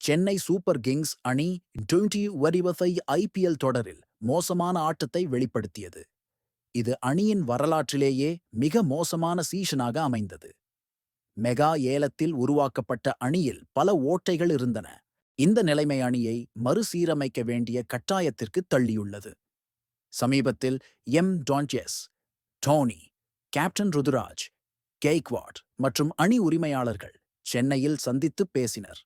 Chennai super Kings அணி twenty IPL தொடரில் மோசமான ஆட்டத்தை வெளிப்படுத்தியது. இது அணியின் வரலாற்றிலேயே மிக மோசமான சீசனாக அமைந்தது. மெகா ஏலத்தில் உருவாக்கப்பட்ட அணியில் பல ஓட்டைகள் இருந்தன. இந்த நிலைமை அணியை மறுசீரமைக்க வேண்டிய கட்டாயத்திற்கு தள்ளியுள்ளது. சமீபத்தில் டான்ஜெஸ், டோனி, கேப்டன் ருதுராஜ், கெய்க்வாட் மற்றும் அணி உரிமையாளர்கள் சென்னையில் சந்தித்து பேசினர்.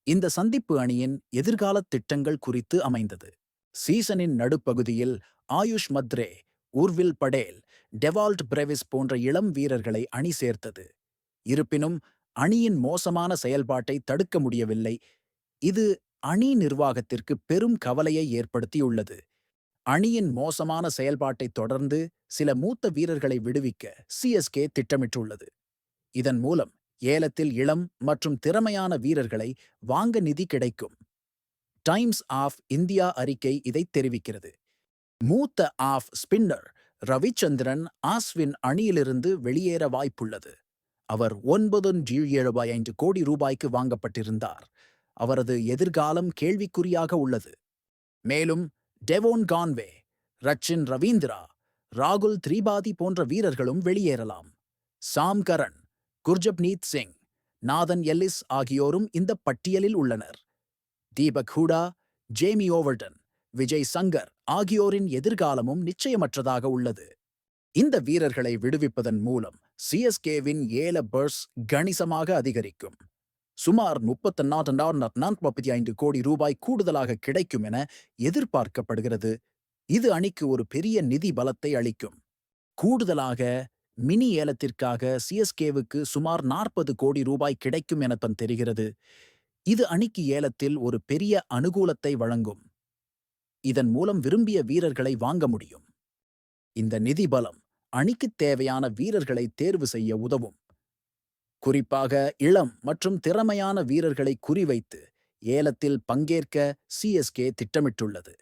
இந்த சந்திப்பு அணியின் எதிர்கால திட்டங்கள் குறித்து அமைந்தது. சீசனின் நடுப்பகுதியில் ஆயுஷ் மத்ரே, ஊர்வில் படேல், டெவால்ட் பிரெவிஸ் போன்ற இளம் வீரர்களை அணி சேர்த்தது. இருப்பினும் அணியின் மோசமான செயல்பாட்டை தடுக்க முடியவில்லை. இது அணி நிர்வாகத்திற்கு பெரும் கவலையை ஏற்படுத்தியுள்ளது. அணியின் மோசமான செயல்பாட்டைத் தொடர்ந்து சில மூத்த வீரர்களை விடுவிக்க சிஎஸ்கே திட்டமிட்டுள்ளது. இதன் மூலம் ஏலத்தில் இளம் மற்றும் திறமையான வீரர்களை வாங்க நிதி கிடைக்கும். டைம்ஸ் ஆஃப் இந்தியா அறிக்கை இதை தெரிவிக்கிறது. மூத்த ஆஃப் ஸ்பின்னர் ரவிச்சந்திரன் ஆஸ்வின் அணியிலிருந்து வெளியேற வாய்ப்புள்ளது. அவர் 9.75 கோடி ரூபாய்க்கு வாங்கப்பட்டிருந்தார். அவரது எதிர்காலம் கேள்விக்குறியாக உள்ளது. மேலும் டெவோன் கான்வே, ரச்சின் ரவீந்திரா, ராகுல் திரிபாதி போன்ற வீரர்களும் வெளியேறலாம். சாம் கரன், குர்ஜப்னீத் சிங், நாதன் எல்லிஸ் ஆகியோரும் இந்த பட்டியலில் உள்ளனர். தீபக் ஹூடா, ஜேமி ஓவர்டன், விஜய் சங்கர் ஆகியோரின் எதிர்காலமும் நிச்சயமற்றதாக உள்ளது. இந்த வீரர்களை விடுவிப்பதன் மூலம் சிஎஸ்கேவின் ஏல பர்ஸ் கணிசமாக அதிகரிக்கும். சுமார் 34.45 கோடி ரூபாய் கூடுதலாக கிடைக்கும் என எதிர்பார்க்கப்படுகிறது. இது அணிக்கு ஒரு பெரிய நிதி பலத்தை அளிக்கும். கூடுதலாக மினி ஏலத்திற்காக சிஎஸ்கேவுக்கு சுமார் 40 கோடி ரூபாய் கிடைக்கும் என தெரிகிறது. இது அணிக்கு ஏலத்தில் ஒரு பெரிய அனுகூலத்தை வழங்கும். இதன் மூலம் விரும்பிய வீரர்களை வாங்க முடியும். இந்த நிதி பலம் அணிக்கு தேவையான வீரர்களை தேர்வு செய்ய உதவும். குறிப்பாக இளம் மற்றும் திறமையான வீரர்களை குறிவைத்து ஏலத்தில் பங்கேற்க சிஎஸ்கே திட்டமிட்டுள்ளது.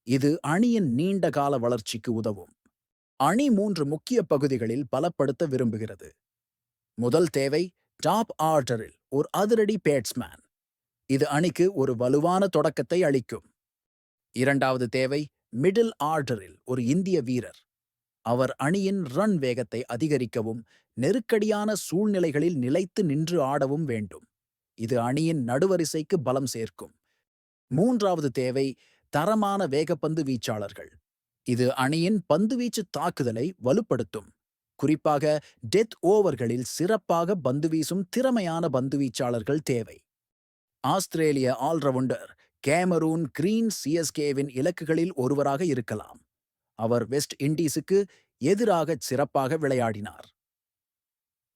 இது அணியின் நீண்டகால வளர்ச்சிக்கு உதவும். அணி 3 முக்கிய பகுதிகளில் பலப்படுத்த விரும்புகிறது. முதல் தேவை டாப் ஆர்டரில் ஒரு அதிரடி பேட்ஸ்மேன். இது அணிக்கு ஒரு வலுவான தொடக்கத்தை அளிக்கும். இரண்டாவது தேவை மிடில் ஆர்டரில் ஒரு இந்திய வீரர். அவர் அணியின் ரன் வேகத்தை அதிகரிக்கவும் நெருக்கடியான சூழ்நிலைகளில் நிலைத்து நின்று ஆடவும் வேண்டும். இது அணியின் நடுவரிசைக்கு பலம் சேர்க்கும். மூன்றாவது தேவை தரமான வேகப்பந்து வீச்சாளர்கள். இது அணியின் பந்துவீச்சு தாக்குதலை வலுப்படுத்தும். குறிப்பாக டெத் ஓவர்களில் சிறப்பாக பந்து வீசும் திறமையான பந்துவீச்சாளர்கள் தேவை. ஆஸ்திரேலிய ஆல்ரவுண்டர் கேமரூன் கிரீன் சிஎஸ்கேவின் இலக்குகளில் ஒருவராக இருக்கலாம். அவர் வெஸ்ட் இண்டீஸுக்கு எதிராக சிறப்பாக விளையாடினார்.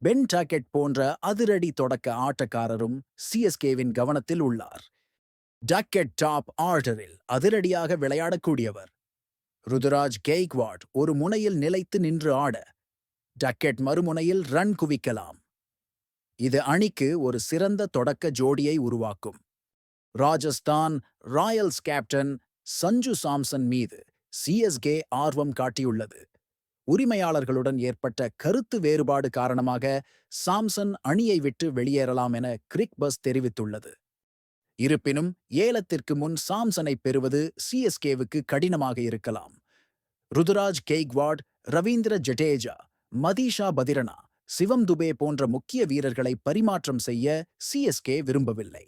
பென் டாக்கெட் போன்ற அதிரடி தொடக்க ஆட்டக்காரரும் சிஎஸ்கேவின் கவனத்தில் உள்ளார். டக்கெட் டாப் ஆர்டரில் அதிரடியாக விளையாடக்கூடியவர். ருதுராஜ் கெய்க்வாட் ஒரு முனையில் நிலைத்து நின்று ஆட, டக்கெட் மறுமுனையில் ரன் குவிக்கலாம். இது அணிக்கு ஒரு சிறந்த தொடக்க ஜோடியை உருவாக்கும். ராஜஸ்தான் ராயல்ஸ் கேப்டன் சஞ்சு சாம்சன் மீது சிஎஸ்கே ஆர்வம் காட்டியுள்ளது. உரிமையாளர்களுடன் ஏற்பட்ட கருத்து வேறுபாடு காரணமாக சாம்சன் அணியை விட்டு வெளியேறலாம் என கிரிக்பஸ் தெரிவித்துள்ளது. இருப்பினும் ஏலத்திற்கு முன் சாம்சனை பெறுவது சிஎஸ்கேவுக்கு கடினமாக இருக்கலாம். ருதுராஜ் கெய்க்வாட், ரவீந்திர ஜடேஜா, மதீஷா பதிரனா, சிவம் துபே போன்ற முக்கிய வீரர்களை பரிமாற்றம் செய்ய சிஎஸ்கே விரும்பவில்லை.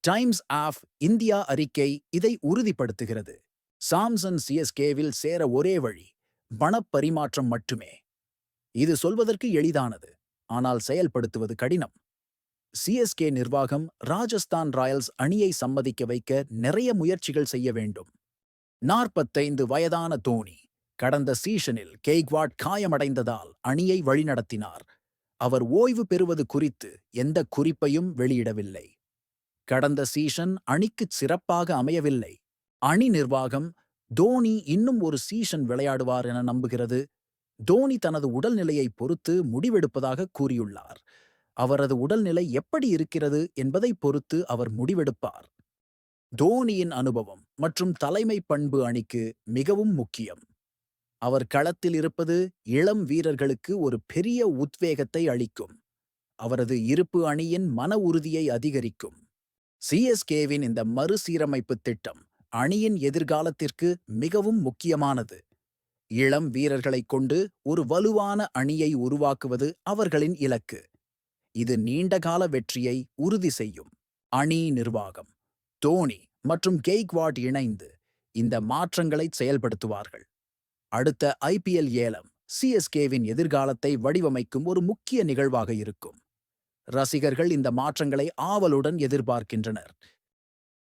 டைம்ஸ் ஆஃப் இந்தியா அறிக்கை இதை உறுதிப்படுத்துகிறது. சாம்சன் சிஎஸ்கேவில் சேர ஒரே வழி பணப்பரிமாற்றம் மட்டுமே. இது சொல்வதற்கு எளிதானது, ஆனால் செயல்படுத்துவது கடினம். சிஎஸ்கே நிர்வாகம் ராஜஸ்தான் ராயல்ஸ் அணியை சம்மதிக்க வைக்க நிறைய முயற்சிகள் செய்ய வேண்டும். 45 வயதான தோனி கடந்த சீசனில் கெய்க்வாட் காயமடைந்ததால் அணியை வழிநடத்தினார். அவர் ஓய்வு பெறுவது குறித்து எந்த குறிப்பையும் வெளியிடவில்லை. கடந்த சீசன் அணிக்கு சிறப்பாக அமையவில்லை. அணி நிர்வாகம் தோனி இன்னும் ஒரு சீசன் விளையாடுவார் என நம்புகிறது. தோனி தனது உடல்நிலையை பொறுத்து முடிவெடுப்பதாக கூறியுள்ளார். அவரது உடல்நிலை எப்படி இருக்கிறது என்பதை பொறுத்து அவர் முடிவெடுப்பார். தோனியின் அனுபவம் மற்றும் தலைமை பண்பு அணிக்கு மிகவும் முக்கியம். அவர் களத்தில் இருப்பது இளம் வீரர்களுக்கு ஒரு பெரிய உத்வேகத்தை அளிக்கும். அவரது இருப்பு அணியின் மன உறுதியை அதிகரிக்கும். சிஎஸ்கேவின் இந்த மறுசீரமைப்பு திட்டம் அணியின் எதிர்காலத்திற்கு மிகவும் முக்கியமானது. இளம் வீரர்களைக் கொண்டு ஒரு வலுவான அணியை உருவாக்குவது அவர்களின் இலக்கு. இது நீண்டகால வெற்றியை உறுதி செய்யும். அணி நிர்வாகம் தோனி மற்றும் கெய்க்வாட் இணைந்து இந்த மாற்றங்களை செயல்படுத்துவார்கள். அடுத்த ஐபிஎல் ஏலம் சிஎஸ்கேவின் எதிர்காலத்தை வடிவமைக்கும் ஒரு முக்கிய நிகழ்வாக இருக்கும். ரசிகர்கள் இந்த மாற்றங்களை ஆவலுடன் எதிர்பார்க்கின்றனர்.